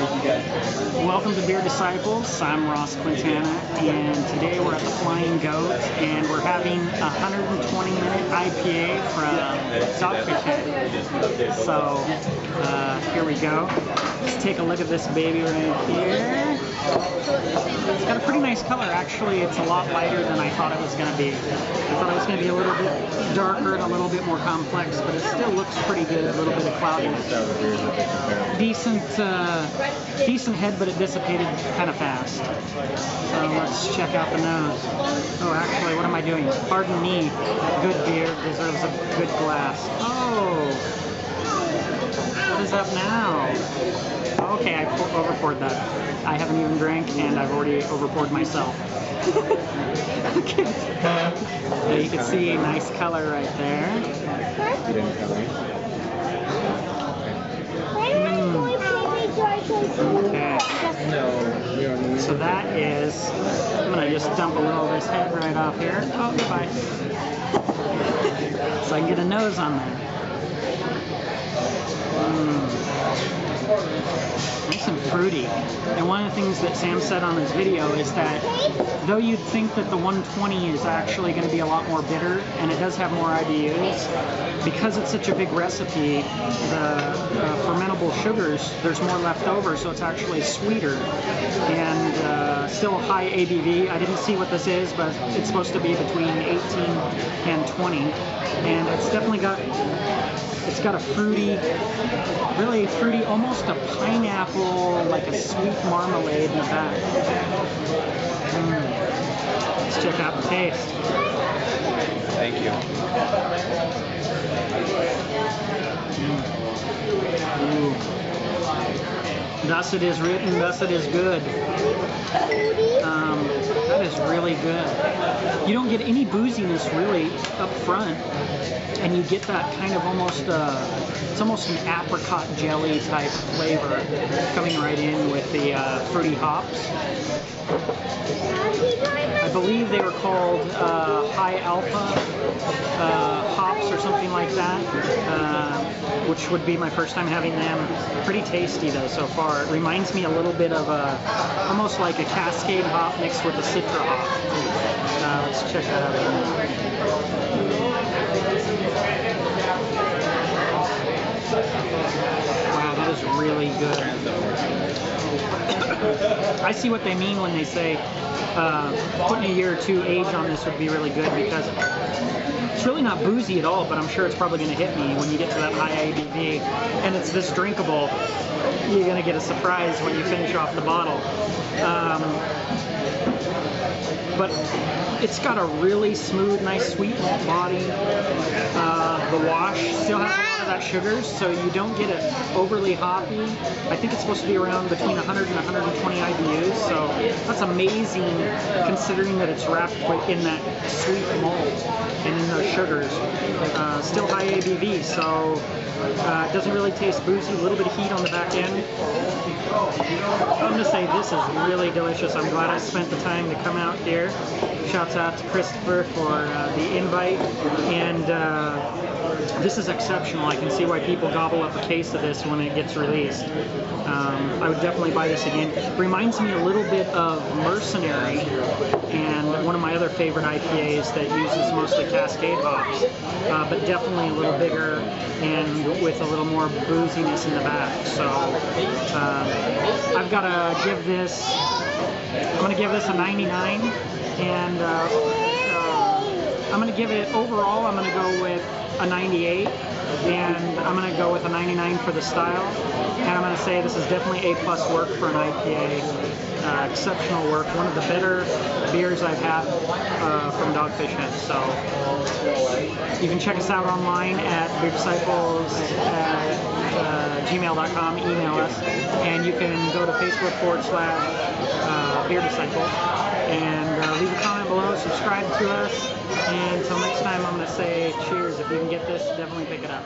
Welcome to BeerDisciples. I'm Ross Quintana, and today we're at the Flying Goat, and we're having a 120-minute IPA from Dogfish Head. So here we go. Let's take a look at this baby right here. It's got a pretty nice color. Actually, it's a lot lighter than I thought it was going to be. I thought it was going to be a little bit darker and a little bit more complex, but it still looks pretty good. A little bit of cloudiness. Decent head, but it dissipated kind of fast. So let's check out the nose. Oh, actually, what am I doing? Pardon me. Good beer deserves a good glass. Oh, what is up now? Okay, I overpoured that. I haven't even drank, and I've already overpoured myself. Okay. You can see a nice color right there. Okay. So that is, I'm going to just dump a little of this head right off here. Oh, goodbye. So I can get a nose on there. Nice and fruity. And one of the things that Sam said on his video is that though you'd think that the 120 is actually going to be a lot more bitter, and it does have more IBUs, because it's such a big recipe, the fermentable sugars, there's more left over, so it's actually sweeter and still high ABV. I didn't see what this is, but it's supposed to be between 18 and 20, and it's definitely got a fruity, really fruity, almost a pineapple, like a sweet marmalade in the back. Let's check out the taste. Thank you. Thus it is written, thus it is good. That is really good. You don't get any booziness really up front, and you get that kind of almost, it's almost an apricot jelly type flavor coming right in with the fruity hops. I believe they were called high alpha hops or something like that, which would be my first time having them. Pretty tasty though so far. It reminds me a little bit of almost like a Cascade hop mixed with a Citra hop. Let's check that out. Wow, that is really good. I see what they mean when they say putting a year or two age on this would be really good, because it's really not boozy at all, but I'm sure it's probably going to hit me when you get to that high ABV, and it's this drinkable. You're going to get a surprise when you finish off the bottle. But it's got a really smooth, nice sweet body. The wash still has a lot of that sugar, so you don't get it overly hoppy. I think it's supposed to be around between 100 and 120 IBUs, so that's amazing considering that it's wrapped in that sweet malt and in those sugars. Still high ABV, so it doesn't really taste boozy. A little bit of heat on the back end. I'm going to say this is really delicious. I'm glad I spent the time to come out here. Shouts out to Christopher for the invite, and this is exceptional. I can see why people gobble up a case of this when it gets released. I would definitely buy this again. Reminds me a little bit of Mercenary, and one of my other favorite IPAs that uses mostly Cascade hops, but definitely a little bigger and with a little more booziness in the back. So I've got to give this, I'm going to give this a 99, and I'm going to give it, overall, I'm going to go with a 98, and I'm going to go with a 99 for the style, and I'm going to say this is definitely A+ work for an IPA. Exceptional work, one of the better beers I've had from Dogfish Head. So you can check us out online at BeerDisciples at gmail.com, email us, and you can go to Facebook /BeerDisciple and leave a comment below, subscribe to us, and until next time I'm going to say cheers. If you can get this, definitely pick it up.